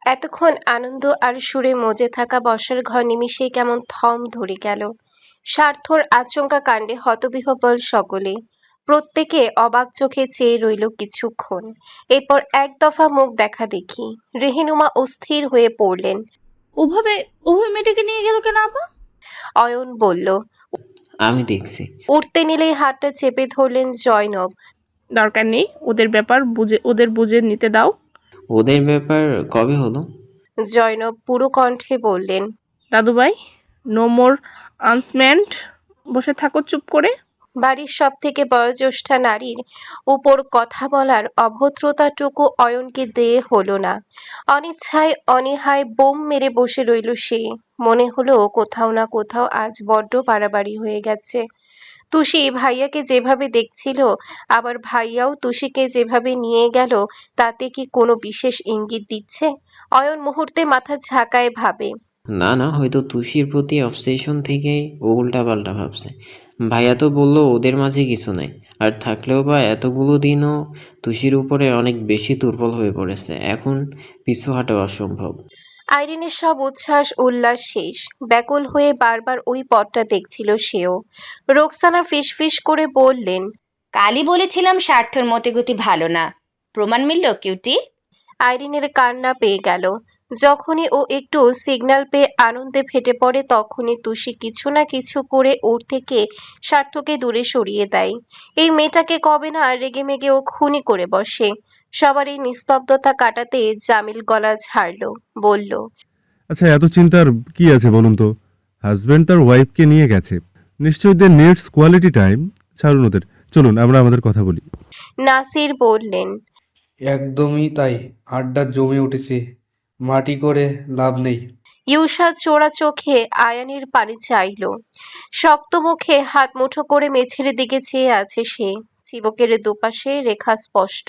এতক্ষণ আনন্দ আর সুরে মজে থাকা বসার ঘর নিমিষেই কেমন থম ধরে গেল। স্বার্থর আচমকা কাণ্ডে হতবিহ্বল সকলে। প্রত্যেকে অবাক চোখে চেয়ে রইল কিছুক্ষণ। এরপর এক দফা মুখ দেখা দেখি রেহিনুমা অস্থির হয়ে পড়লেন। ওভাবে ওভাবে মেয়েটাকে নিয়ে গেল কেন আপা? অয়ন বলল। আমি দেখছি। উঠতে নিলেই হাতটা চেপে ধরলেন জয়নব। দরকার নেই, ওদের বুঝে নিতে দাও। ওদের ব্যাপার কবে হলো? জয়নব পুরো কণ্ঠে বললেন। দাদুভাই, নো মোর আনসমেন্ট। বসে থাকো চুপ করে। বাড়ির সব থেকে বয়োজ্যেষ্ঠা নারীর উপর কথা বলার অভদ্রতাটুকু অয়নকে দিয়ে হলো না। অনিচ্ছায় অনীহায় বোম মেরে বসে রইল সে। মনে হলো কোথাও না কোথাও আজ বড্ড বাড়াবাড়ি হয়ে গেছে। তুষি ভাইয়াকে যেভাবে দেখছিল, আবার ভাইয়াও তুষিকে যেভাবে নিয়ে গেল, তাতে কি কোনো বিশেষ ইঙ্গিত দিচ্ছে? অয়ন মুহূর্তে মাথা ঝাঁকায় ভাবে। না না, হয়তো তুষির প্রতি অবসেশন থেকে ও উল্টাপাল্টা ভাবছে। ভাইয়া তো বললো ওদের মাঝে কিছু নেই, আর থাকলেও বা এতগুলো দিনও তুষির উপরে অনেক বেশি দুর্বল হয়ে পড়েছে, এখন পিছু হাঁটা অসম্ভব। আইরিনের সব উচ্ছ্বাস উল্লাস শেষ। ব্যাকুল হয়ে বারবার ওই পথটা দেখছিল সেও। রোকসানা ফিসফিস করে বললেন। কালই বলেছিলাম স্বার্থর মতিগতি ভালো না, প্রমাণ মিলল কিউটি। আইরিনের কান্না পেয়ে গেল। যখনই ও একটু সিগন্যাল পেয়ে আনন্দে ফেটে পড়ে, তখনই তুষি কিছু না কিছু করে ওর থেকে স্বার্থকে দূরে সরিয়ে দেয়। এই মেয়েটাকে কবে না রেগেমেগে ও খুনি করে বসে। সবার এই নিস্তব্ধতা কাটাতে জামিল গলা ছাড়ল, বলল। আচ্ছা, এত চিন্তার কি আছে বলুন তো? হাজবেন্ড তার ওয়াইফকে নিয়ে গেছে, নিশ্চয়ই দে নিডস কোয়ালিটি টাইম। ছাড়ুন ওদের, চলুন আমরা আমাদের কথা বলি। নাসির বললেন। একদমই তাই, আড্ডা জমে উঠেছে, মাটি করে লাভ নেই। ইউষা চোরা চোখে আয়ানের পানি চাইল। শক্ত মুখে হাত মুঠো করে মেঝের দিকে চেয়ে আছে সে। চিবুকের দুপাশে রেখা স্পষ্ট।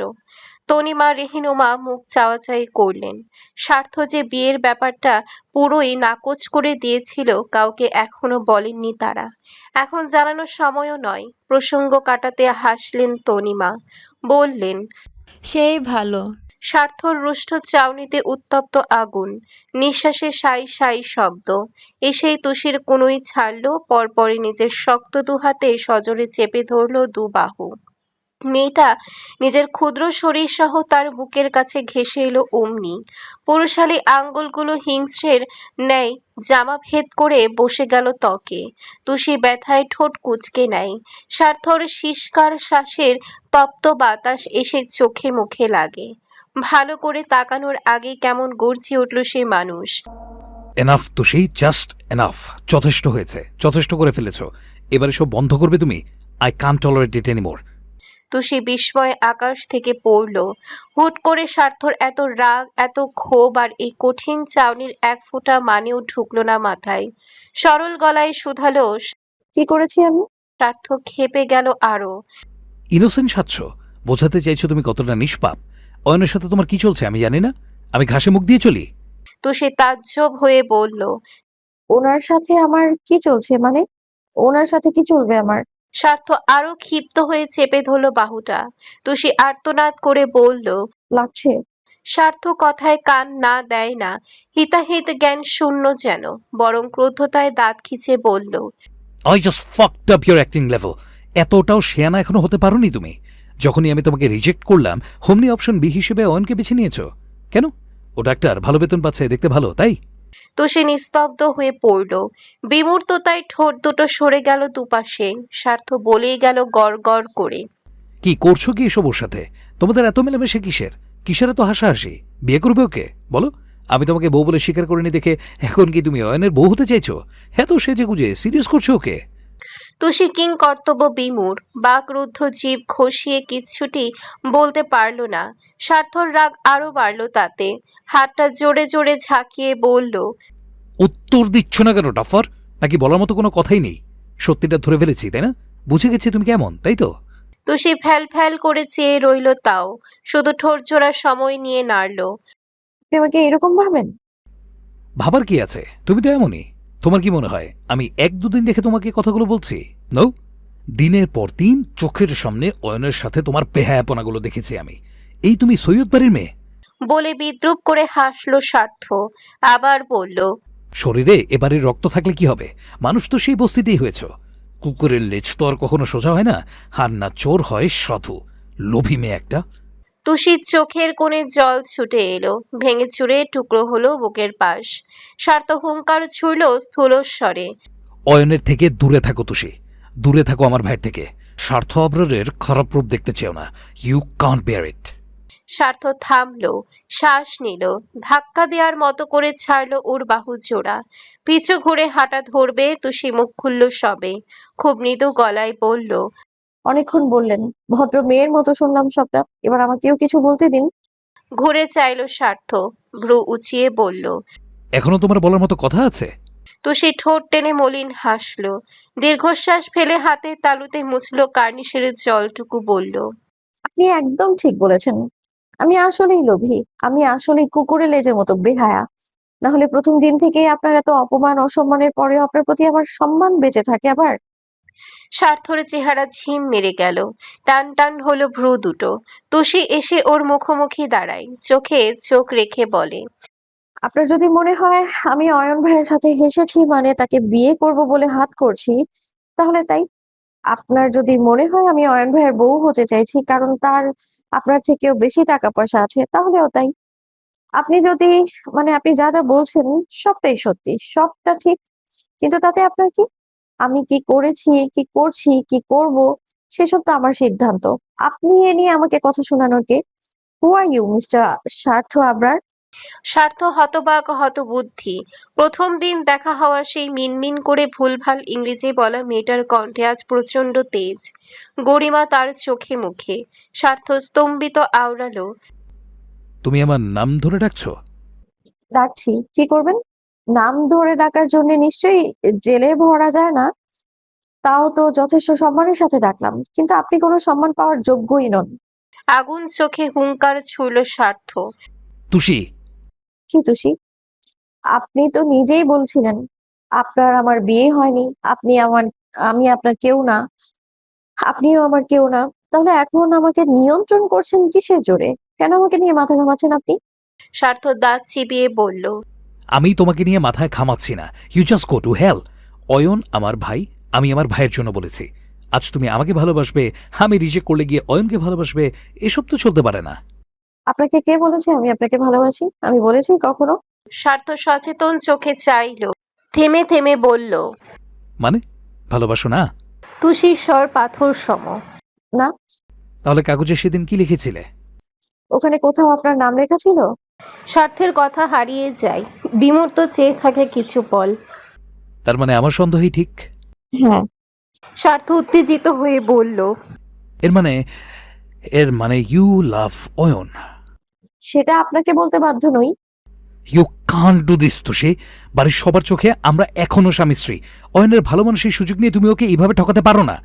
তনিমা রেহিনুমা মুখ চাওয়াচাই করলেন। স্বার্থ যে বিয়ের ব্যাপারটা পুরোই নাকচ করে দিয়েছিল, কাউকে এখনো বলেননি তারা। এখন জানানোর সময়ও নয়। প্রসঙ্গ কাটাতে হাসলেন তনিমা, বললেন। সেই ভালো। স্বার্থর রুষ্ট চাউনিতে উত্তপ্ত আগুন, নিঃশ্বাসে সাই সাই শব্দ। এসেই তুষির কনুই ছাড়ল, পরপরই নিজের শক্ত দুহাতে সজোরে চেপে ধরল দু বাহু। মেয়েটা নিজের ক্ষুদ্র শরীর সহ তার বুকের কাছে ঘেঁষে এলো অমনি। পুরুষালী আঙ্গুলগুলো হিংস্রের ন্যায় জামা ভেদ করে বসে গেল ত্বকে। তুষি ব্যথায় ঠোঁট কুঁচকে নেয়। স্বার্থর শিষ্কার শ্বাসের তপ্ত বাতাস এসে চোখে মুখে লাগে। ভালো করে তাকানোর আগে কেমন গর্জে উঠল সেই মানুষ। Enough Tushi, just enough. যথেষ্ট হয়েছে, যথেষ্ট করে ফেলেছ। এবারে সব বন্ধ করবে তুমি। I can't tolerate it anymore. Tushi বিস্ময়ে আকাশ থেকে পড়ল। হুট করে স্বার্থর এত রাগ, এত ক্ষোভ আর এই কঠিন চাউনির এক ফোঁটা মানেও ঢুকলো না মাথায়। সরল গলায় শুধালো। কি করেছি আমি? স্বার্থ ক্ষেপে গেল আরো। ইনোসেন্ট সাচ্ছ, বোঝাতে চাইছো তুমি কতটা নিষ্পাপ। অয়নের সাথে তোমার কি চলছে আমি জানি না? আমি ঘাসে মুখ দিয়ে চলি? তুষি তাজ্জব হয়ে বলল। ওনার সাথে আমার কি চলছে? মানে ওনার সাথে কি চলবে আমার? স্বার্থ আরো ক্ষিপ্ত হয়ে চেপে ধরল বাহুটা। তুষি আর্তনাদ করে বলল। লাগছে? স্বার্থ কথায় কান না দেয় না, হিতাহিত জ্ঞান শূন্য যেন, বরং ক্রোধতায় দাঁত খিচে বলল। I just fucked up your acting level. এতটাও শেয়ানা এখনো হতে পারোনি তুমি। যখনই আমি তোমাকে রিজেক্ট করলাম, হোমনি অপশন বি হিসেবে অয়নকে বেছে নিয়েছো কেন? ও ডাক্তার, ভালো বেতন পাচ্ছে, দেখতে ভালো, তাই? তো সে নিস্তব্ধ হয়ে পড়ল। বিমূর্ততায় ঠোঁট দুটো সরে গেল দুপাশে। স্বার্থ বলেই গেল গড় গড় করে। কি করছো কি এসব ওর সাথে? তোমাদের এত মেলামেশা কিসের? কিসের এত হাসাহাসি? বিয়ে করবে ওকে? বলো। আমি তোমাকে বউ বলে স্বীকার করিনি দেখে এখন কি তুমি অয়নের বউ হতে চাইছো? এত সেজে গুজে সিরিয়াস করছো ওকে? তুষি কিং কর্তব্য বিমূঢ়, বাকরুদ্ধ জীব ঘষিয়ে কিচ্ছুটি বলতে পারল না। স্বার্থর রাগ আরো বাড়ল তাতে। হাতটা জোরে জোরে ঝাঁকিয়ে বলল। উত্তর দিচ্ছ না কেন ডাফার? নাকি বলার মতো কোনো কথাই নেই? সত্যিটা ধরে ফেলেছি, তাই না? বুঝে গেছি তুমি কেমন, তাই তো? তুষি ফ্যাল ফ্যাল করে চেয়ে রইল, তাও শুধু ঠোঁট জোড়ার সময় নিয়ে নাড়ল। আপনি আমাকে এরকম ভাবেন? ভাবার কি আছে? তুমি তো এমনই। তোমার কি মনে হয় আমি এক দুদিন দেখে তোমাকে কথাগুলো বলছি? নো, দিনের পর দিন চোখের সামনে অয়নের সাথে তোমার বেহায়াপনাগুলো দেখেছি আমি। এই তুমি সৈয়দ বাড়ির মেয়ে? বলে বিদ্রুপ করে হাসলো স্বার্থ। আবার বলল, শরীরে এবারে রক্ত থাকলে কি হবে? মানুষ তো সেই বস্তিতেই হয়েছ। কুকুরের লেজ তো আর কখনো সোজা হয় না, আর না চোর হয় সাধু। লোভী মেয়ে একটা। তুষির চোখের কোণে জল ছুটে এলো, ভেঙে চুরে টুকরো হলো বুকের পাশ। স্বার্থ হুঙ্কার ছুড়ল স্থূল স্বরে। অয়নের থেকে দূরে থাকো তুষি, দূরে থাকো আমার ভাইয়ের থেকে। স্বার্থ অবরোধের খারাপ রূপ দেখতে চেও না। You can't bear it. স্বার্থ থামলো, শ্বাস নিল, ধাক্কা দেওয়ার মতো করে ছাড়লো ওর বাহু জোড়া। পিছু ঘুরে হাঁটা ধরবে তুষি মুখ খুলল সবে। খুব মৃদু গলায় বলল, অনেকক্ষণ বললেন, ভদ্র মেয়ের মতো শুনলাম সবটা, এবার আমাকেও কিছু বলতে দিন। ঘুরে চাইলো স্বার্থ, ভ্রু উঁচিয়ে বলল। এখনো তোমার বলার মতো কথা আছে? তুষি ঠোঁট টেনে মলিন হাসলো, দীর্ঘশ্বাস ফেলে হাতের তালুতে মুছলো কার্নিশের জলটুকু, বলল, আপনি একদম ঠিক বলেছেন। আমি আসলেই লোভী, আমি আসলেই কুকুরের লেজের মতো বেহায়া। না হলে প্রথম দিন থেকেই আপনার এত অপমান অসম্মানের পরেও আপনার প্রতি আমার সম্মান বেঁচে থাকে আবার। স্বার্থর চেহারা ঝিম মেরে গেল, টান টান হলো ভ্রু দুটো। তুষি এসে ওর মুখোমুখি দাঁড়ায়, চোখে চোখ রেখে বলে, আপনার যদি মনে হয় আমি অয়ন ভাইয়ের সাথে হেসেছি মানে তাকে বিয়ে করব বলে হাত করছি, তাহলে তাই। আপনার যদি মনে হয় আমি অয়ন ভাইয়ের বউ হতে চাইছি কারণ তার আপনার থেকেও বেশি টাকা পয়সা আছে, তাহলেও তাই। আপনি যদি আপনি যা যা বলছেন সবটাই সত্যি, সবটা ঠিক। কিন্তু তাতে আপনার কি? আমি কি করেছি, কি করছি, কি করব, সেসব তো আমার সিদ্ধান্ত। আপনি এ নিয়ে আমাকে কথা শোনানোর কে? হু আর ইউ মিস্টার স্বার্থ আবরার? স্বার্থ হতবাক হতবুদ্ধি। প্রথম দিন দেখা হওয়া সেই মিনমিন করে ভুলভাল ইংরেজি বলা মেয়েটার কণ্ঠে আজ প্রচন্ড তেজ, গরিমা তার চোখে মুখে। স্বার্থ স্তম্ভিত আওড়ালো, তুমি আমার নাম ধরে ডাকছো? ডাকছি, কি করবেন? নাম ধরে ডাকার জন্য নিশ্চয়ই জেলে ভরা যায় না। তাও তো যথেষ্ট সম্মানের সাথে ডাকলাম, কিন্তু আপনি কোনো সম্মান পাওয়ার যোগ্যই নন। আগুন চোখে হুঙ্কার ছুড়ল স্বার্থ। তুষি, কি তুষি? আপনি তো নিজেই বলছিলেন আপনার আমার বিয়ে হয়নি, আমি আপনার কেউ না, আপনিও আমার কেউ না। তাহলে এখন আমাকে নিয়ন্ত্রণ করছেন কিসের জোরে? কেন আমাকে নিয়ে মাথা ঘামাচ্ছেন আপনি? স্বার্থ দাঁত চিবিয়ে বলল, আমি তোমাকে নিয়ে মাথায় ঘামাচ্ছি না। You just go to hell. Ayan আমার ভাই, আমি আমার ভাইয়ের জন্য বলেছি। আজ তুমি আমাকে ভালোবাসবে, আমি রিজেক্ট করলে গিয়ে অয়নকে ভালোবাসবে, এসব তো চলতে পারে না। আপনাকে কে বলেছে আমি আপনাকে ভালোবাসি? আমি বলেছি কখনো? স্বার্থ সচেতন চোখে চাইল, থেমে থেমে বলল, মানে ভালোবাসো না? তুষির স্বর পাথর সম। না। তাহলে কাগজে সেদিন কি লিখেছিলে? ওখানে কোথাও আপনার নাম লেখা ছিল? স্বার্থের কথা হারিয়ে যায়, বিমূর্ত চেয়ে থাকে কিছু পল। তার মানে আমার সন্দেহই ঠিক। হ্যাঁ। স্বার্থ উত্তেজিত হয়ে বলল, এর মানে ইউ লাভ অয়ন। সেটা আপনাকে বলতে বাধ্য নই। You can't do this Tushi. বাড়ির সবার চোখে আমরা এখনো স্বামী স্ত্রী। অয়নের ভালো মানুষের সুযোগ নিয়ে তুমি ওকে এইভাবে ঠকাতে পারো না।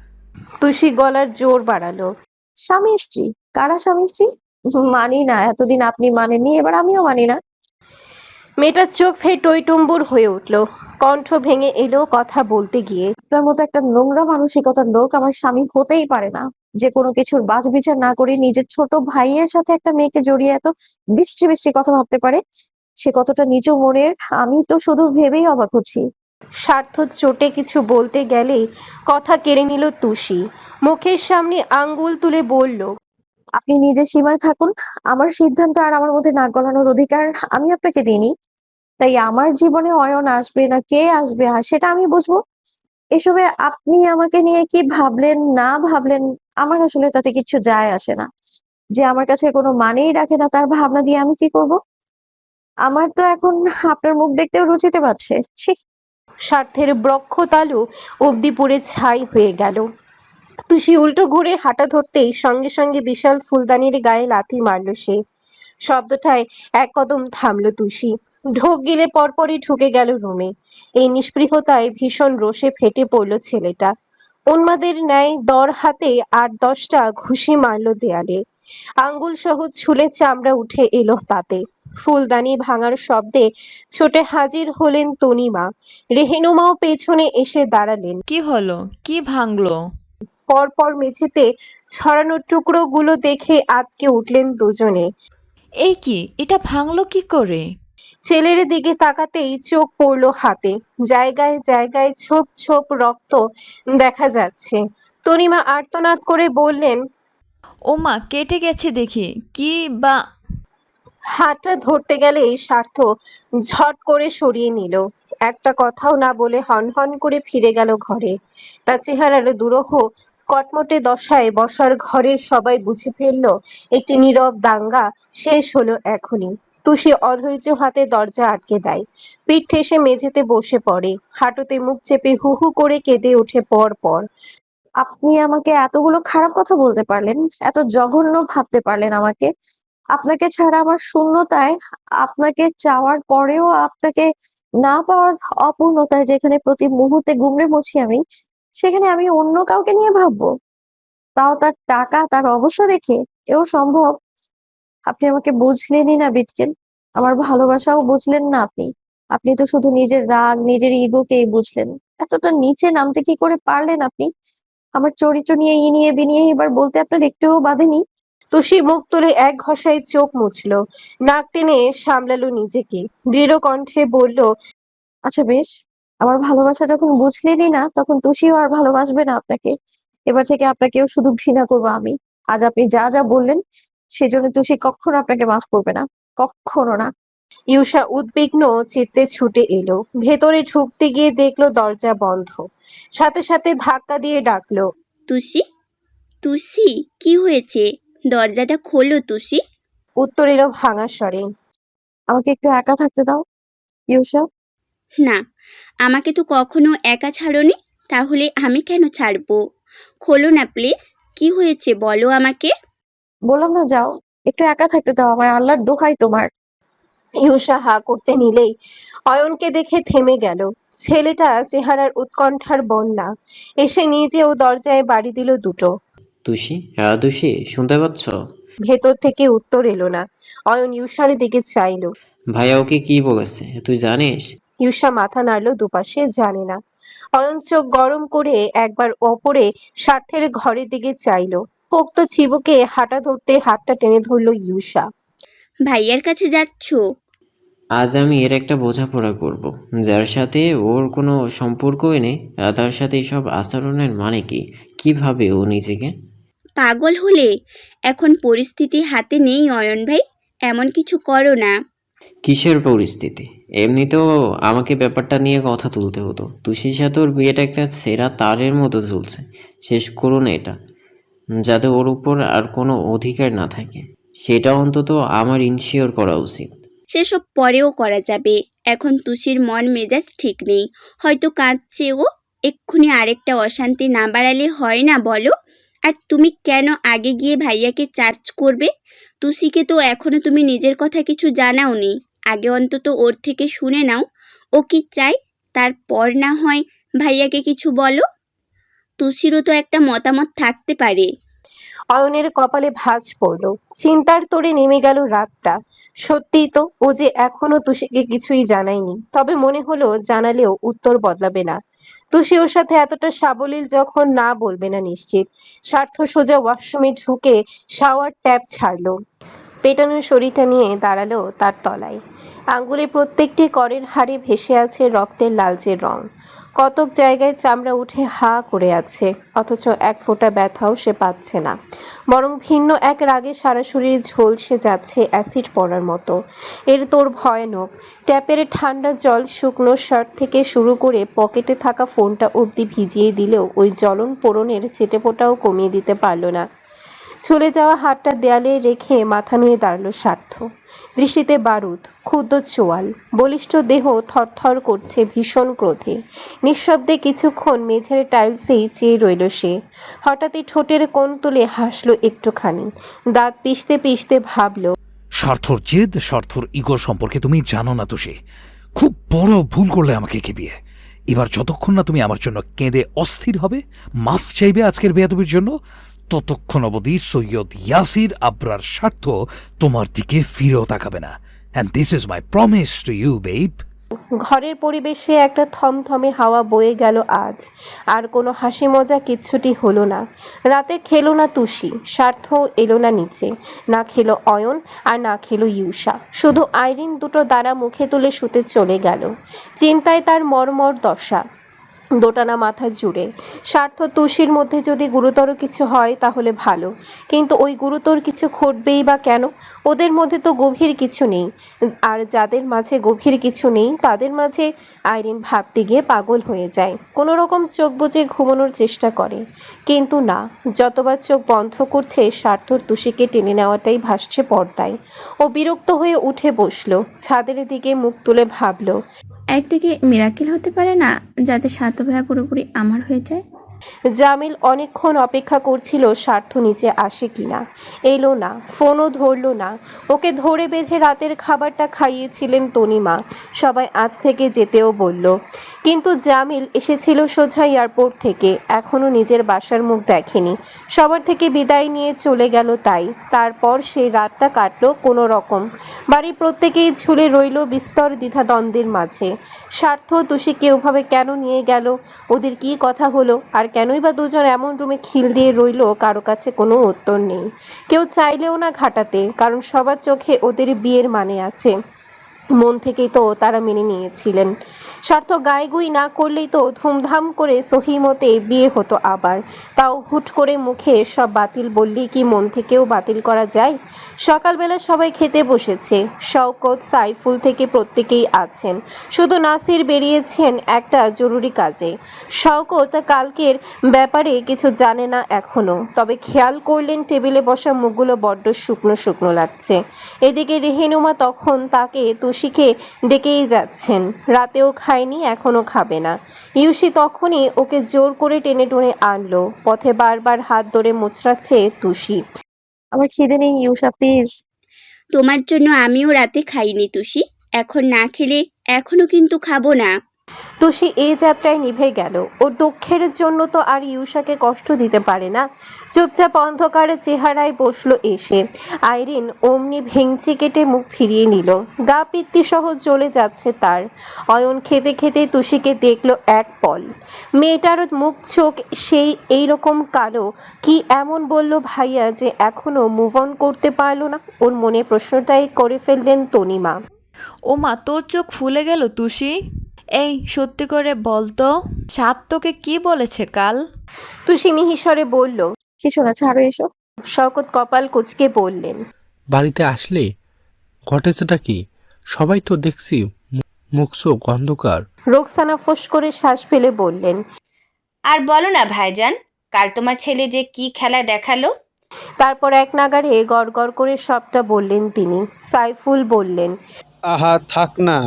তুষি গলার জোর বাড়ালো, স্বামী স্ত্রী? কারা স্বামী স্ত্রী? মানি না, এতদিন আপনি মানেননি, এবার আমিও মানি না। মেয়েটার চোখ ফের টইটুম্বুর হয়ে উঠল, কণ্ঠ ভেঙে এলো কথা বলতে গিয়ে। আপনার মতো একটা নোংরা মানসিকতার লোক আমার স্বামী হতেই পারে না, যে কোনো কিছুর বাছবিচার না করে নিজের ছোট ভাইয়ের সাথে একটা মেয়েকে জড়িয়ে এত বিশ্রী বিশ্রী কথা ভাবতে পারে। সে কতটা নিচু মনের আমি তো শুধু ভেবেই অবাক হচ্ছি। স্বার্থ চোটে কিছু বলতে গেলেই কথা কেড়ে নিল তুষি, মুখের সামনে আঙ্গুল তুলে বলল, আপনি নিজের সীমায় থাকুন, আমার সিদ্ধান্ত আর আমার মধ্যে নাক গলানোর অধিকার আমি আপনাকে দিইনি। তাই আমার জীবনে অয়ন আসবে না কে আসবে আর সেটা আমি বুঝবো। এসবে আপনি আমাকে নিয়ে কি ভাবলেন না ভাবলেন আমার আসলে তাতে কিচ্ছু যায় আসে না। যে আমার কাছে কোনো মানেই রাখে না তার ভাবনা দিয়ে আমি কি করব? আমার তো এখন আপনার মুখ দেখতেও রুচিতে পাচ্ছে, ছি। স্বার্থের বক্ষতালু অবধি পুড়ে ছাই হয়ে গেল। তুষি উল্টো ঘুরে হাঁটা ধরতেই সঙ্গে সঙ্গে বিশাল ফুলদানির গায়ে লাথি মারল সে। শব্দটায় এক কদম থামল তুষি, ঢোক গিলে পরপরই ঢুকে গেল রুমে। এই নিস্পৃহতায় ভীষণ রোষে ফেটে পড়ল ছেলেটা। উন্মাদের ন্যায় দর হাতে ৮-১০টা ঘুষি মারল দেয়ালে, আঙ্গুল সহ ছুলে চামড়া উঠে এলো তাতে। ফুলদানি ভাঙার শব্দে ছোটে হাজির হলেন তনিমা। রেহেনুমাও পেছনে এসে দাঁড়ালেন। কি হলো? কি ভাঙলো? পরপর মেঝেতে ছড়ানো টুকরোগুলো দেখে আঁতকে উঠলেন দুজনে। এই কি, এটা ভাঙলো কি করে? ছেলের দিকে তাকাতেই চোখ পড়ল হাতে। জায়গায় জায়গায় ছোপ ছোপ রক্ত দেখা যাচ্ছে। তনিমা আর্তনাদ করে বললেন, ওমা, কেটে গেছে দেখি। কি বা? হাতটা ধরতে গেলেই স্বার্থ ঝট করে সরিয়ে নিল। একটা কথাও না বলে হনহন করে ফিরে গেল ঘরে। তার চেহারার দুরূহ কটমটে দশায় বসার ঘরের সবাই বুঝে ফেলল একটি নীরব দাঙ্গা শেষ হলো এখনই। তুষি অধৈর্য হাতে দরজা আটকে দেয়, পিঠ ঠেসে মেঝেতে বসে পড়ে, হাঁটুতে মুখ চেপে হু হু করে কেঁদে ওঠে পর পর। আপনি আমাকে এতগুলো খারাপ কথা বলতে পারলেন, এত জঘন্য ভাবতে পারলেন আমাকে। আপনাকে ছাড়া আমার শূন্যতায়, আপনাকে চাওয়ার পরেও আপনাকে না পাওয়ার অপূর্ণতায় যেখানে প্রতি মুহূর্তে গুমড়ে মরছি আমি, সেখানে আমি অন্য কাউকে নিয়ে ভাববো, তাও তার টাকা, তার অবস্থা দেখে? এও সম্ভব? আপনি আমাকে বুঝলেনই না বিটকেল, আমার ভালোবাসাও বুঝলেন না আপনি। আপনি তো শুধু নিজের রাগ, নিজের ইগোকেই বুঝলেন। এতটা নিচে নামতে কি করে পারলেন আপনি? আমার চরিত্র নিয়ে ইনিয়ে বিনিয়ে এবার বলতে আপনার একটুও বাধেনি? তুষি মুখ তুলে এক ঘষায় চোখ মুছল, নাক টেনে সামলালো নিজেকে, দৃঢ় কণ্ঠে বলল, আচ্ছা বেশ, আমার ভালোবাসা যখন বুঝলেনই না, তখন তুষিও আর ভালোবাসবে না আপনাকে। এবার থেকে আপনাকেও শুধু ঘৃণা করবো আমি। আজ আপনি যা যা বললেন, সেজন্য তুষি কখনো আপনাকে মাফ করবে না, কখনো না। ইউষা উদ্বিগ্ন চিত্তে ছুটে এলো। ভেতরে ঢুকতে গিয়ে দেখলো দরজা বন্ধ। সাথে সাথে ধাক্কা দিয়ে ডাকলো, তুষি, তুষি, কি হয়েছে? দরজাটা খোলো তুষি। উত্তর এলো ভাঙা স্বরে, আমাকে একটু একা থাকতে দাও ইউসা। না, আমাকে তো কখনো একা ছাড়োনি, তাহলে আমি কেন ছাড়বো? খোলো না প্লিজ, কি হয়েছে বলো আমাকে। বললাম না যাও, একটু একা থাকতে দাও আমায়, আল্লাহর দোহাই তোমার। ইউষা হা করতে নিলেই অয়নকে দেখে থেমে গেল। ছেলেটা চেহারার উৎকণ্ঠার বন্যা। এসে নিজেও দরজায় বাড়ি দিল দুটো। তুষি, হ্যাঁ তুষি, শুনতে পাচ্ছ? ভেতর থেকে উত্তর এলো না। অয়ন ইউষার দিকে চাইলো। ভাইয়া ওকে কি বলেছে তুই জানিস? ইউষা মাথা নাড়লো দুপাশে, জানে না। অয়ন চোখ গরম করে একবার ওপরে স্বার্থের ঘরের দিকে চাইলো। পোক্ত চিবুকে হাঁটা ধরতে হাতটা টেনে ধরলো ইউষা। ভাইয়ার কাছে যাচ্ছ? আজ আমি এর একটা বোঝাপড়া করব, যার সাথে ওর কোনো সম্পর্কই নেই, আর তার সাথে এসব আচরণের মানে কি? কিভাবে ও নিজেকে? পাগল হলে? এখন পরিস্থিতি হাতে নেই অয়ন ভাই, এমন কিছু করো না। কিসের পরিস্থিতি? এমনিতেও আমাকে ব্যাপারটা নিয়ে কথা তুলতে হতো। তুষির সাথে ওর বিয়েটা একটা ছেঁড়া তারের মতো চলছে। শেষ করুন এটা, যাতে ওর উপর আর কোনো অধিকার না থাকে। সেটা অন্তত আমার ইনশিওর করা উচিত। সেসব পরেও করা যাবে। এখন তুষির মন মেজাজ ঠিক নেই, হয়তো কাঁদছে ও। এক্ষুনি আরেকটা অশান্তি না বাড়ালে হয় না বলো? আর তুমি কেন আগে গিয়ে ভাইয়াকে চার্জ করবে? তুষিকে তো এখনো তুমি নিজের কথা কিছু জানাওনি। আগে অন্তত ওর থেকে শুনে নাও ও কি চায়, তারপর না হয় ভাইয়াকে কিছু বলো। তুষিরও তো একটা মতামত থাকতে পারে। অয়নের কপালে ভাঁজ পড়ল, চিন্তার তোড়ে নেমে গেল রাতটা। সত্যিই তো, ও যে এখনো তুষিকে কিছুই জানায়নি। তবে মনে হলো জানালেও উত্তর বদলাবে না। তুষি ওর সাথে এতটা সাবলীল যখন, না বলবে না নিশ্চিত। স্বার্থ সোজা ওয়াশরুমে ঢুকে শাওয়ার ট্যাপ ছাড়লো, পেটানো শরীরটা নিয়ে দাঁড়ালো তার তলায়। আঙ্গুলে প্রত্যেকটি করের হাড়ে ভেসে আছে রক্তের লালচে রং। কতক জায়গায় চামড়া উঠে হা করে আছে, অথচ এক ফোঁটা ব্যথাও সে পাচ্ছে না। বরং ভিন্ন এক রাগে সারা শরীরে ঝলসে যাচ্ছে অ্যাসিড পড়ার মতো। এর তোর ভয়ানক। ট্যাপের ঠান্ডা জল শুকনো শার্ট থেকে শুরু করে পকেটে থাকা ফোনটা অবধি ভিজিয়ে দিলেও ওই জ্বলন পোড়নের চেটেপোটাও কমিয়ে দিতে পারল না। ছুলে যাওয়া হাতটা দেয়ালে রেখে মাথা নুয়ে দাঁড়ালো স্বার্থ। দৃষ্টিতে বারুদ, ক্ষুদ্র চোয়াল, বলিষ্ঠ দেহ থরথর করছে ভীষণ ক্রোধে। নিঃশব্দে কিছুক্ষণ মেঝের টাইলসেই চেয়ে রইল সে। হঠাৎই ঠোঁটের কোণ তুলে হাসলো একটুখানি, দাঁত পিষতে পিষতে ভাবল, স্বার্থর জেদ, স্বার্থর ইগো সম্পর্কে তুমি জানো না তুষি। খুব বড় ভুল করলে আমাকে কি বিয়ে। এবার যতক্ষণ না তুমি আমার জন্য কেঁদে অস্থির হবে, মাফ চাইবে আজকের বেয়াদবির জন্য, ততক্ষণ অবধি সৈয়দ ইয়াসির আবরার স্বার্থ তোমার দিকে ফিরেও তাকাবে না। And this is my promise to you babe. ঘরের পরিবেশে একটা থমথমে হাওয়া বয়ে গেল আজ। আর কোনো হাসি মজা কিচ্ছুটি হলো না। রাতে খেলো না তুষি, স্বার্থ এলো না নিচে, না খেলো অয়ন আর না খেলো ইউষা। শুধু আইরিন দুটো দানা মুখে তুলে শুতে চলে গেল। চিন্তায় তার মর্মর দশা, দোটানা মাথা জুড়ে। স্বার্থ তুষির মধ্যে যদি গুরুতর কিছু হয় তাহলে ভালো, কিন্তু ওই গুরুতর কিছু ঘটবেই বা কেন? ওদের মধ্যে তো গভীর কিছু নেই, আর যাদের মাঝে গভীর কিছু নেই তাদের মাঝে আইরিন ভাবতে গিয়ে পাগল হয়ে যায়। কোনো রকম চোখ বুজে ঘুমানোর চেষ্টা করে, কিন্তু না, যতবার চোখ বন্ধ করছে স্বার্থ তুষিকে টেনে নেওয়াটাই ভাসছে পর্দায়। ও বিরক্ত হয়ে উঠে বসলো, ছাদের দিকে মুখ তুলে ভাবলো, একদিকে মিরাকেল হতে পারে না যাতে স্বার্থ ভাইয়া পুরোপুরি আমার হয়ে যায়? জামিল অনেকক্ষণ অপেক্ষা করছিল স্বার্থ নিচে আসে কিনা। এলো না, ফোনও ধরলো না। ওকে ধরে বেঁধে রাতের খাবারটা খাইয়েছিলেন তনিমা, সবাই আজ থেকে যেতেও বলল। কিন্তু জামিল এসেছিল সোজা এয়ারপোর্ট থেকে, এখনো নিজের বাসার মুখ দেখেনি। সবার থেকে বিদায় নিয়ে চলে গেল তাই। তারপর সেই রাতটা কাটলো কোনো রকম। বাড়ির প্রত্যেকেই ঝুলে রইল বিস্তর দ্বিধাদ্বন্দ্বের মাঝে। স্বার্থ তুষিকে ওভাবে কেন নিয়ে গেল, ওদের কি কথা হলো, আর কেনই বা দুজন এমন রুমে খিল দিয়ে রইল, কারো কাছে কোনো উত্তর নেই। কেউ চাইলেও না ঘাটাতে, কারণ সবার চোখে ওদের বিয়ের মানে আছে। মন থেকেই তো তারা মেনে নিয়েছিলেন। স্বার্থ গায়েগুই না করলেই তো ধুমধাম করে সহিমতে বিয়ে হতো আবার। তাও হুট করে মুখে সব বাতিল বললেই কি মন থেকেও বাতিল করা যায়? সকালবেলা সবাই খেতে বসেছে। শওকত, সাইফুল থেকে প্রত্যেকেই আছেন, শুধু নাসির বেরিয়েছেন একটা জরুরি কাজে। শওকত কালকের ব্যাপারে কিছু জানে না এখনো, তবে খেয়াল করলেন টেবিলে বসা মুখগুলো বড্ড শুকনো শুকনো লাগছে। এদিকে রেহেনুমা তখন তাকে তুষিকে ডেকেই যাচ্ছেন। রাতেও খায়নি, এখনো খাবে না। ইউসি তখনই ওকে জোর করে টেনে টেনে আনলো। পথে বারবার হাত ধরে মোচড়াচ্ছে তুষি। আমার খিদে নেই ইউষা, প্লিজ। তোমার জন্য আমিও রাতে খাইনি তুষি, এখন না খেলে এখনো কিন্তু খাবো না। তুষি এই যাত্রায় নিভে গেল। ওর দুঃখের জন্য তো আর ইউষাকে কষ্ট দিতে পারে না। চুপচাপ অন্ধকারে চেহারায় বসলো এসে। আইরিন অমনি ভেঙচি কেটে মুখ ফিরিয়ে নিল। গা পিত্তি সহ চলে যাচ্ছে তার। অয়ন খেতে খেতে তুষিকে দেখলো এক পল। মেয়েটার মুখ চোখ সেই এইরকম কালো, কি এমন বলল ভাইয়া যে এখনো মুভ অন করতে পারলো না? ওর মনে প্রশ্নটাই করে ফেললেন তনিমা। ওমা, তোর চোখ ফুলে গেল তুষি। এই সত্যি করে বল তো, সাত তোকে কি বলেছে কাল? তুষি মিহিসরে বলল। কিছু না, ছাড়ো এসো। শওকত কপাল কুঁচকে বললেন, বাড়িতে আসলে ঘটেছেটা কি? সবাই তো দেখছি মুখ চোখ অন্ধকার। রোকসানা ফোঁস করে শ্বাস ফেলে বললেন, আর বলো না ভাইজান, কাল তোমার ছেলে যে কি খেলা দেখালো। তারপর এক নাগাড়ে গড়গড় করে সবটা বললেন তিনি। সাইফুল বললেন, আহা থাক না,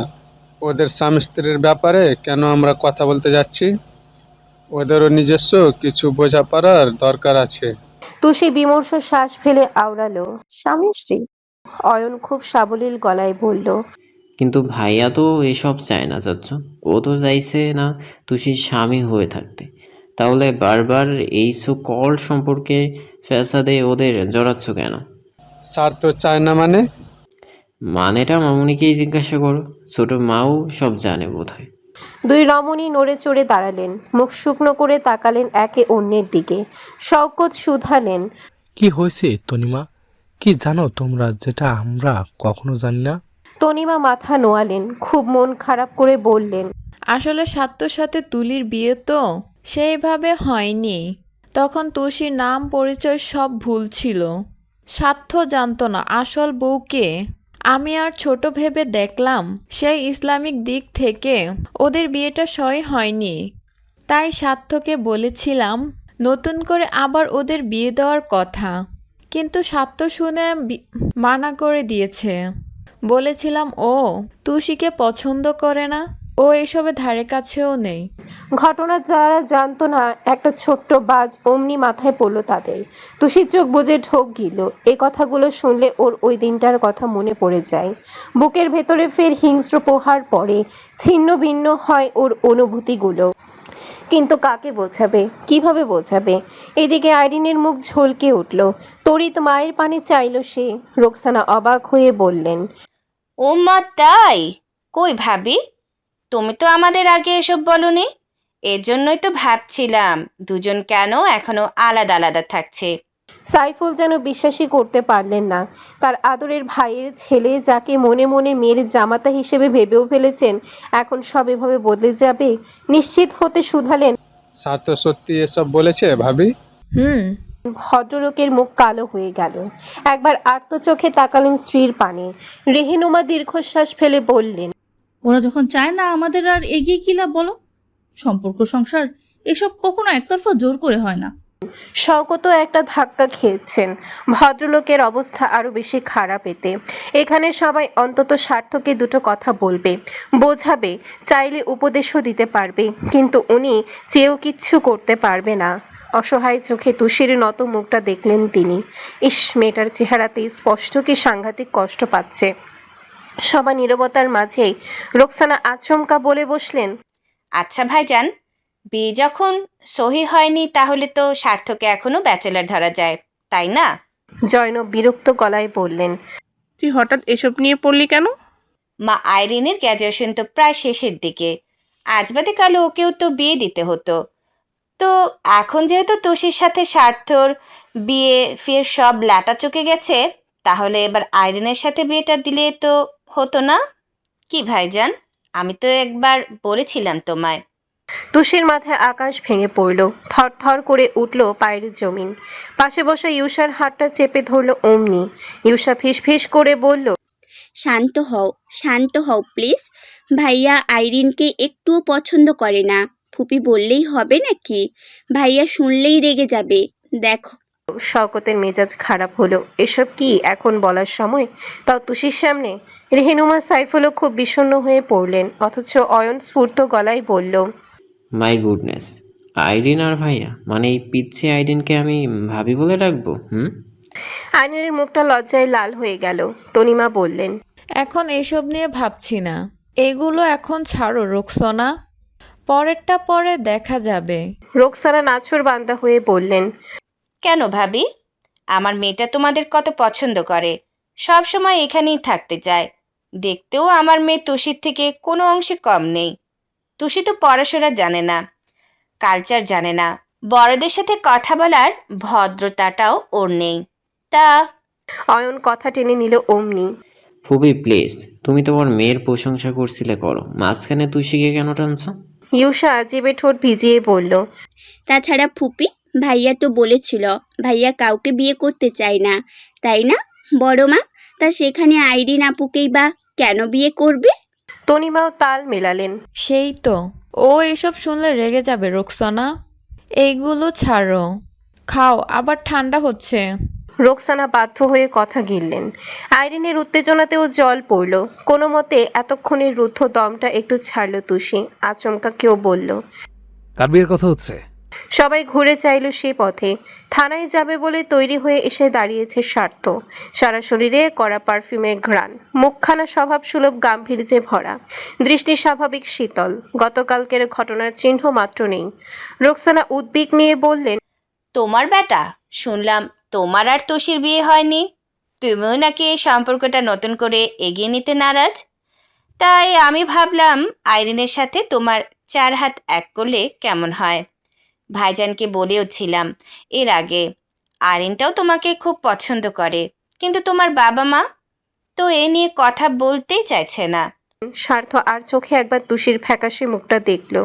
ওদের স্বামী স্ত্রীর ব্যাপারে কেন আমরা কথা বলতে যাচ্ছি? ওদেরও নিজস্ব কিছু বোঝাপড়ার দরকার আছে। তুষি বিমর্ষ শ্বাস ফেলে আওড়ালো। স্বামী স্ত্রী? অয়ন খুব সাবলীল গলায় বলল, কিন্তু ভাইয়া তো এসব চায় না চাচ্ছ। ও তো চাইছে না তুষির স্বামী হয়ে থাকতে। তাহলে বারবার এই কল সম্পর্কে ফ্যাসাদে ওদের জড়াচ্ছ কেন? স্যার তো চায় না মানে? মানেটা মামুনিকেই জিজ্ঞাসা করো, ছোট মাও সব জানে বোধহয়। দুই রমণী নড়ে চড়ে দাঁড়ালেন, মুখ শুকনো করে তাকালেন একে অন্যের দিকে। শওকত শুধালেন, কি হয়েছে তনিমা? কি জানো তোমরা যেটা আমরা কখনো জানি না? তনিমা মাথা নোয়ালেন, খুব মন খারাপ করে বললেন, আসলে সাত্তর সাথে তুলির বিয়ে তো সেইভাবে হয়নি। তখন তুষির নাম পরিচয় সব ভুল ছিল। স্বার্থ জানতো না আসল বউকে। আমি আর ছোট ভেবে দেখলাম সেই ইসলামিক দিক থেকে ওদের বিয়েটা সই হয়নি। তাই স্বার্থকে বলেছিলাম নতুন করে আবার ওদের বিয়ে দেওয়ার কথা, কিন্তু স্বার্থ শুনে মানা করে দিয়েছে। বলেছিলাম ও তুষিকে পছন্দ করে না, ও এসবে ধারে কাছেও নেই। ঘটনা যারা জানতো না একটা ছোট্ট বাজ অমনি মাথায় পড়লো তাদের। তুষির চোখ বুজে ঢোক গিল। এই কথাগুলো শুনলে ওর ওই দিনটার কথা মনে পড়ে যায়। বুকের ভেতরে ফের হিংস্র প্রহার পড়ে, ছিন্ন ভিন্ন হয় ওর অনুভূতিগুলো। কিন্তু কাকে বোঝাবে, কিভাবে বোঝাবে? এদিকে আইরিনের মুখ ঝলকে উঠল। তড়িৎ মায়ের পানি চাইল সে। রোকসানা অবাক হয়ে বললেন, ও মা, তাই? কই ভাবি, তুমি তো আমাদের আগে এসব বলনি। এর জন্যই তো ভাবছিলাম দুজন কেন এখনো আলাদা আলাদা থাকছে। সাইফুল যেন বিশ্বাসই করতে পারলেন না। তার আদরের ভাইয়ের ছেলে, যাকে মনে মনে মেয়ের জামাতা হিসেবে ভেবেও ফেলেছেন, এখন সব এভাবে বদলে যাবে। নিশ্চিত হতে শুধালেন, সার্থ সত্যি এসব বলেছে ভাবি? হুম। ভদ্রলোকের মুখ কালো হয়ে গেল। একবার আর্ত চোখে তাকালেন স্ত্রীর পানে। রেহেনুমা দীর্ঘশ্বাস ফেলে বললেন, ওরা যখন চায় না আমাদের আর এগিয়ে কি লাভ বলো? সম্পর্ক সংসার এসব কখনো একতরফা জোর করে হয় না। শওকতও একটা ধাক্কা খেয়েছেন। ভদ্রলোকের অবস্থা আরো বেশি খারাপ এতে। এখানে সবাই অন্তত স্বার্থকে দুটো কথা বলবে, বোঝাবে, চাইলে উপদেশও দিতে পারবে, কিন্তু উনি চেয়েও কিচ্ছু করতে পারবে না। অসহায় চোখে তুষির নত মুখটা দেখলেন তিনি। ইস, মেয়েটার চেহারাতে স্পষ্ট কি সাংঘাতিক কষ্ট পাচ্ছে। সবার নীরবতার মাঝেই রোকসানা আচমকা বলে বসলেন, আচ্ছা ভাইজান, বিয়ে যখন সহি হয়নি তাহলে তো স্বার্থকে এখনো ব্যাচেলার ধরা যায়, তাই না? জয়নব বিরক্ত গলায় বললেন, তুই হঠাৎ এসব নিয়ে পড়লি কেন? মা আইরিনের গ্র্যাজুয়েশন তো প্রায় শেষের দিকে, আজ বাদে কালো ওকেও তো বিয়ে দিতে হতো। তো এখন যেহেতু তুষির সাথে স্বার্থর বিয়ে ফের সব ল্যাটা চুকে গেছে, তাহলে এবার আইরিনের সাথে বিয়েটা দিলে তো হতো না? কি ভাইজান, আমি তো একবার বলেছিলাম তোমায়। তুষির মাথায় আকাশ ভেঙে পড়ল। থরথর করে উঠল পায়ের জমিন। পাশে বসে ইউষার হাতটা চেপে ধরল অমনি। ইউষা ফিসফিস করে বলল, শান্ত হও প্লিজ। ভাইয়া আইরিনকে একটুও পছন্দ করে না। ফুপি বললেই হবে নাকি? ভাইয়া শুনলেই রেগে যাবে। দেখো শওকতের মেজাজ খারাপ হলো। এসব কি এখন বলার সময়, তাও তুষির সামনে? রেহেনুমা সাইফুলও খুব বিষণ্ণ হয়ে পড়লেন, অথচ অয়ন স্ফূর্ত গলায় বলল, মাই গুডনেস, আইরিন আর ভাইয়া, মানে এই পিচ্ছি আইরিনকে আমি ভাবি বলে ডাকবো? আইনের মুখটা লজ্জায় লাল হয়ে গেল। তনিমা বললেন, এখন এসব নিয়ে ভাবছি না, এগুলো এখন ছাড়ো রোকসানা, পরেরটা পরে দেখা যাবে। রোকসানা নাছোড় বান্দা হয়ে বললেন, কেন ভাবি? আমার মেয়েটা তোমাদের কত পছন্দ করে, সব সময় এখানেই থাকতে চায়। দেখতেও আমার মেয়ে তুষির থেকে কোনো অংশে কম নেই। তুষি তো পড়াশোনা জানে না, কালচার জানে না, বড়দের সাথে কথা বলার ভদ্রতাটাও ওর নেই। তা অয়ন কথা টেনে নিল অমনি। ফুবি প্লিজ, তুমি তোমার মেয়ের প্রশংসা করছিলে করো, মাঝখানে তুষিকে কেন টানছো? ইউষা জিভে ঠোঁট ভিজিয়ে বলল, তাছাড়া ফুপি, ভাইয়া তো বলেছিল ভাইয়া কাউকে বিয়ে করতে চায় না, তাই না বড় মা? তা সেখানে আইরিন আপুকেই বা কেন বিয়ে করবে? তনিমাও তাল মেলালেন, সেই তো, ও এসব শুনলে রেগে যাবে রোকসানা। এইগুলো ছাড়ো, খাও, আবার ঠান্ডা হচ্ছে। রোকসানা বাধ্য হয়ে কথা গিললেন। আইরিনের উত্তেজনাতেও জল পড়ল। কোনো মতে এতক্ষণের রুদ্ধ দমটা একটু ছাড়ল তুষি। আচমকা কেউ বলল, কার বিয়ের কথা হচ্ছে? সবাই ঘুরে চাইল সে পথে। থানায় যাবে বলে তৈরি হয়ে এসে দাঁড়িয়েছে স্বার্থ। সারা শরীরে কড়া পারফিউমের ঘ্রাণ, মুখখানা স্বভাব সুলভ গাম্ভীর্যে ভরা, দৃষ্টি স্বাভাবিক শীতল। গতকালকের ঘটনার চিহ্ন মাত্র নেই। রোকসানা উদ্বিগ নিয়ে বললেন, তোমার বেটা, শুনলাম তোমার আর তুষির বিয়ে হয়নি। তুমিও নাকি এই সম্পর্কটা নতুন করে এগিয়ে নিতে নারাজ। তাই আমি ভাবলাম আইরিনের সাথে তোমার 4 হাত এক করলে কেমন হয়। ভাইজানকে বলেও ছিলাম এর আগে, আইরিনটাও তোমাকে খুব পছন্দ করে, কিন্তু তোমার বাবা মা তো এ নিয়ে কথা বলতেই চাইছে না। স্বার্থ আর চোখে একবার তুষির ফ্যাকাশে মুখটা দেখল।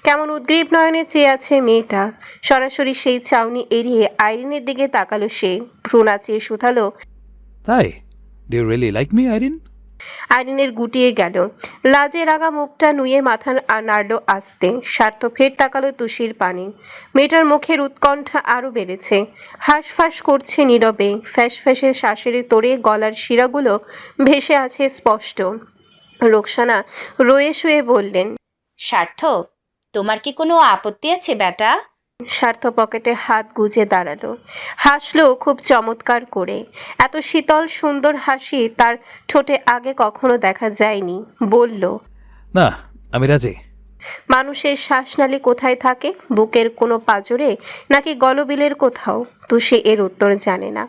কেমন উদ্গ্রীব নয়নে চেয়ে আছে মেয়েটা। সরাসরি সেই চাউনি এড়িয়ে আইরিনের দিকে তাকালো সে। ভ্রু নাচিয়ে শুধালো, তাই? Do you really like me Irene? আইরিনের গুটিয়ে গেল। লাজে রাগা মুখটা নুয়ে মাথা নাড়ল আস্তে। স্বার্থ ফের তাকালো তুষির পানে। মেয়েটার মুখের উৎকণ্ঠা আরো বেড়েছে। হাঁসফাঁস করছে নীরবে। ফ্যাস ফ্যাসে শ্বাসের তোড়ে গলার শিরাগুলো ভেসে আছে স্পষ্ট। রোকসানা রয়ে শুয়ে বললেন, স্বার্থ, তোমার কি কোনো আপত্তি আছে বেটা? স্বার্থ পকেটে হাত গুজে দাঁড়ালো। হাসলো খুব চমৎকার করে। এত শীতল সুন্দর হাসি তার ঠোঁটে আগে কখনো দেখা যায়নি। বলল, না, আমি রাজি। মানুষের শ্বাসনালী কোথায় থাকে? বুকের কোনো পাঁজরে নাকি গলবিলের কোথাও? তুষি এর উত্তর জানে না।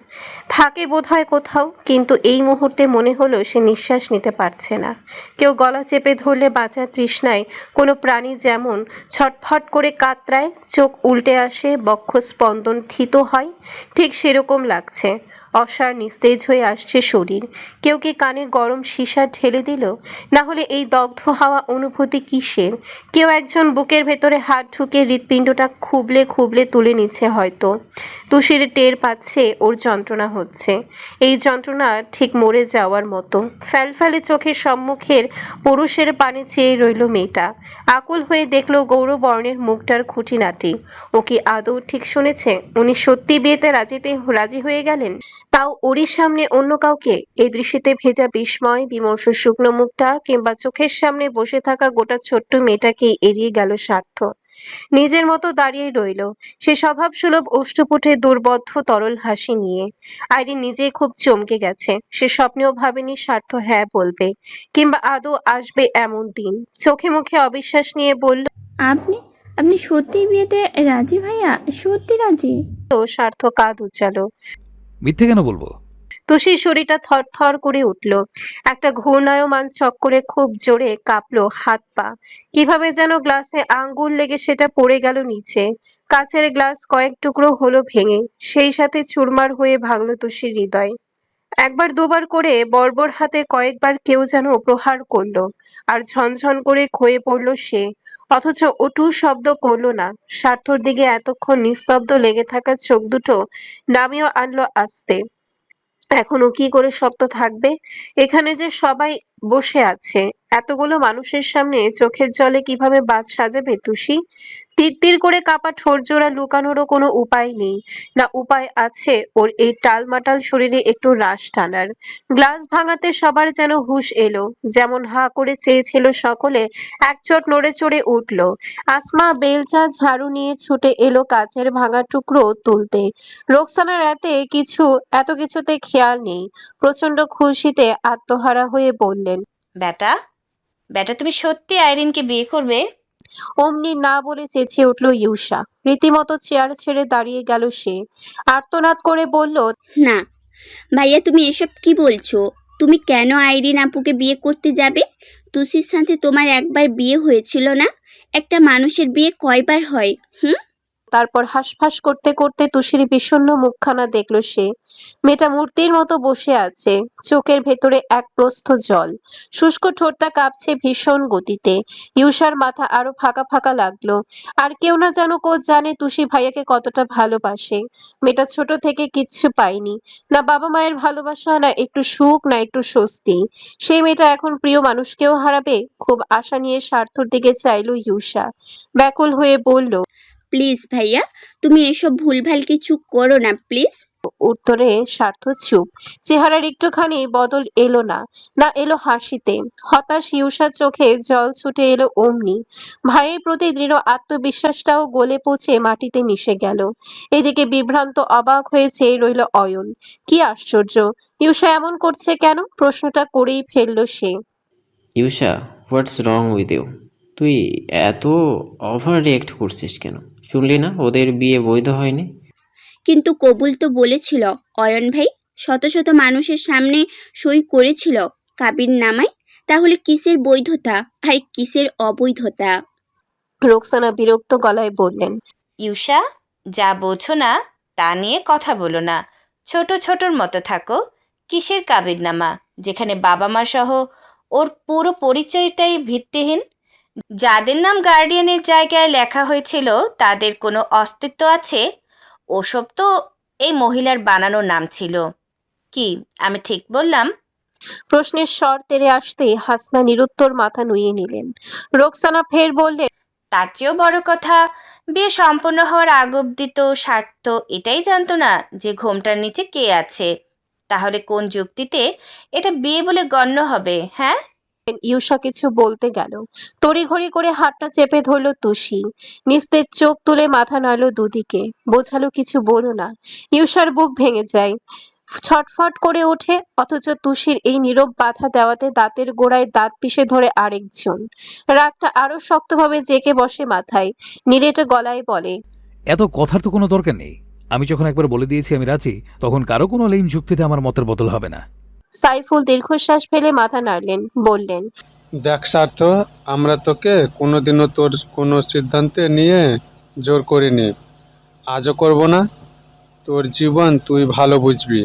থাকে বোধহয় কোথাও, কিন্তু এই মুহূর্তে মনে হলো সে নিঃশ্বাস নিতে পারছে না। কেউ গলা চেপে ধরলে বাঁচার তৃষ্ণায় কোনো প্রাণী যেমন ছটফট করে কাতরায়, চোখ উল্টে আসে, বক্ষ স্পন্দন থিত হয়, ঠিক সেরকম লাগছে। অসার নিস্তেজ হয়ে আসছে শরীর। কেউ কি কানে গরম সীসা ঢেলে দিল? না হলে এই দগ্ধ হওয়া অনুভূতি কিসের? কেউ একজন বুকের ভেতরে হাত ঢুকে হৃৎপিণ্ডটা খুবলে খুবলে তুলে নিচ্ছে হয়তো। তুষির টের পাচ্ছে ওর যন্ত্রণা হচ্ছে। এই যন্ত্রণা ঠিক মরে যাওয়ার মতো। ফ্যালফ্যালে চোখের সম্মুখের পুরুষের পানে চেয়ে রইল মেয়েটা। আকুল হয়ে দেখলো গৌরবর্ণের মুখটার খুঁটিনাটি। ও কি আদৌ ঠিক শুনেছে? উনি সত্যি বিয়েতে রাজি হয়ে গেলেন, তাও ওরই সামনে অন্য কাউকে? এই দৃশ্যেতে ভেজা বিস্ময়, বিমর্ষ শুকনো মুখটা কিংবা চোখের সামনে বসে থাকা গোটা ছোট্ট মেয়েটাকেই এড়িয়ে গেল স্বার্থ। নিজের মতো দাঁড়িয়ে রইল সে স্বভাব সুলভ অষ্টপুটে দুর্বোধ্য তরল হাসি নিয়ে। আইরিন নিজেই খুব চমকে গেছে। সে স্বপ্নেও ভাবেনি স্বার্থ হ্যাঁ বলবে, কিংবা আদৌ আসবে এমন দিন। চোখে মুখে অবিশ্বাস নিয়ে বলল, আপনি আপনি সত্যি বিয়েতে রাজি ভাইয়া? সত্যি রাজি? স্বার্থ কাঁধ উচ্চালো। মিথ্যে কেন বলবো? তুষির শরীরটা থরথর করে উঠল। একটা ঘূর্ণায়মান চক্করে খুব জোরে কাঁপলো হাত পা। কিভাবে যেন গ্লাসে আঙ্গুল লেগে সেটা পড়ে গেল নিচে। কাচের গ্লাস কয়েক টুকরো হলো ভেঙে, সেই সাথে চুরমার হয়ে ভাঙল তুষির হৃদয়। একবার দুবার করে বর্বর হাতে কয়েকবার কেউ যেন প্রহার করলো, আর ঝনঝন করে ক্ষয়ে পড়ল সে। অথচ অটু শব্দ করলো না। স্বার্থর দিকে এতক্ষণ নিস্তব্ধ লেগে থাকা চোখ দুটো নামিয়ে আনলো আস্তে। এখনো কি করে শক্ত থাকবে? এখানে যে সবাই বসে আছে, এতগুলো মানুষের সামনে চোখের জলে কিভাবে বাঁধ সাজাবে তুষি? তিত্তির করে কাপা ঠোঁট জোড়া লুকানোরও কোনো উপায় নেই। না উপায় আছে ওর এই টালমাটাল শরীরে একটু রাশ টানার। গ্লাস ভাঙাতে সবার যেন হুঁশ এলো। যেমন হাঁ করে চেয়েছিল সকলে, একচোট নড়ে চড়ে উঠল। আসমা বেলচা ঝাড়ু নিয়ে ছুটে এলো কাচের ভাঙা টুকরো তুলতে। রোকসানার এত কিছুতে খেয়াল নেই। প্রচন্ড খুশিতে আত্মহারা হয়ে বললেন, বেটা বেটা তুমি সত্যি আইরিনকে বিয়ে করবে? অমনি না বলে চেঁচিয়ে উঠল ইউষা। রীতিমতো চেয়ার ছেড়ে দাঁড়িয়ে গেল সে। আর্তনাদ করে বলল, না ভাইয়া, তুমি এসব কি বলছো? তুমি কেন আইরিন আপুকে বিয়ে করতে যাবে? তুষির সাথে তোমার একবার বিয়ে হয়েছিল না? একটা মানুষের বিয়ে কয়বার হয়? হুম? তারপর হাঁসফাঁস করতে করতে তুষির বিষণ্ণ মুখখানা দেখল সে। মেয়েটা মূর্তির মতো বসে আছে, চোখের ভেতরে এক প্রস্থ জল। শুষ্ক ঠোঁটটা কাঁপছে ভীষণ গতিতে। ইউষার মাথা আরো ফাঁকা ফাঁকা লাগলো। আর কেউ না যেন জানে তুষি ভাইয়াকে কতটা ভালোবাসে। মেয়েটা ছোট থেকে কিচ্ছু পায়নি, না বাবা মায়ের ভালোবাসা, না একটু সুখ, না একটু স্বস্তি। সেই মেয়েটা এখন প্রিয় মানুষকেও হারাবে। খুব আশা নিয়ে স্বার্থর দিকে চাইলো ইউষা। ব্যাকুল হয়ে বলল, প্লিজ ভাইয়া, তুমি এসব ভুলভাল কিছু করো না প্লিজ। উত্তরে স্বার্থ চুপ। চেহারার একটুখানি বদল এলো না, না এলো হাসিতে। হতাশ ইউষার চোখে জল ছুটে এলো অমনি। ভাইয়ের প্রতি দৃঢ় আত্মবিশ্বাসটাও গলে পচে মাটিতে মিশে গেল। এদিকে বিভ্রান্ত অবাক হয়ে চেয়ে রইল অয়ন। কি আশ্চর্য, ইউষা এমন করছে কেন? প্রশ্নটা করেই ফেলল সে। ইউষা, হোয়াটস রং উইথ ইউ? তুই এত ওভার রিয়েক্ট করছিস কেন? শুনলি না ওদের বিয়ে বৈধ হয়নি? কিন্তু কবুল তো বলেছিল অয়ন ভাই, শত শত মানুষের সামনে সই করেছিল কাবির নামায়। তাহলে কিসের বৈধতা আর কিসের অবৈধতা? রোকসানা বিরক্ত গলায় বললেন, ইউষা, যা বোঝো না তা নিয়ে কথা বলো না। ছোট ছোটর মতো থাকো। কিসের কাবিরনামা, যেখানে বাবা মা সহ ওর পুরো পরিচয়টাই ভিত্তিহীন। যাদের নাম গার্ডিয়ানের জায়গায় লেখা হয়েছিল তাদের কোনো অস্তিত্ব আছে? ওসব তো এই মহিলার বানানো নাম ছিল। কি আমি ঠিক বললাম? প্রশ্নের স্বর তেড়ে আসতেই হাসনা নিরুত্তর মাথা নুইয়ে নিলেন। রোকসানা ফের বললেন, তার চেয়েও বড় কথা, বিয়ে সম্পন্ন হওয়ার আগ অব্দি তো স্বার্থ এটাই জানতো না যে ঘোমটার নিচে কে আছে। তাহলে কোন যুক্তিতে এটা বিয়ে বলে গণ্য হবে? হ্যাঁ? ইউষা কিছু বলতে গেল, তড়িঘড়ি করে হাতটা চেপে ধরল তুষি। নিস্তেজ চোখ তুলে মাথা নাড়ল দুদিকে, বোঝালো কিছু বলো না। ইউষার বুক ভেঙে যায়, ছটফট করে ওঠে। অথচ তুষির এই নীরব বাধা দেওয়াতে দাঁতের গোড়ায় দাঁত পিষে ধরে আরেকজন। রাগটা আরো শক্তভাবে জেঁকে বসে মাথায়। নিরেটে গলায় বলে, এত কথার তো কোনো দরকার নেই। আমি যখন একবার বলে দিয়েছি আমি রাজি, তখন কারো কোনো লেম যুক্তিতে আমার মতের বদল হবে না। সাইফুল দীর্ঘশ্বাস ফেলে মাথা নাড়লেন, বললেন, দেখ স্বার্থ, আমরা তোকে কোনোদিনও তোর কোনো সিদ্ধান্তে নিয়ে জোর করিনি, আজও করব না। তোর জীবন তুই ভালো বুঝবি।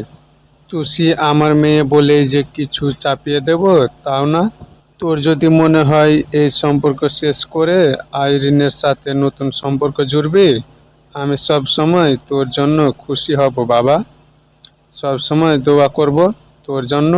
তুষি আমার মেয়ে বলেই যে কিছু চাপিয়ে দেব তাও না। তোর যদি মনে হয় এই সম্পর্ক শেষ করে আইরিনের সাথে নতুন সম্পর্ক জুড়বি, আমি সব সময় তোর জন্য খুশি হব বাবা, সব সময় দোয়া করব তোর জন্য।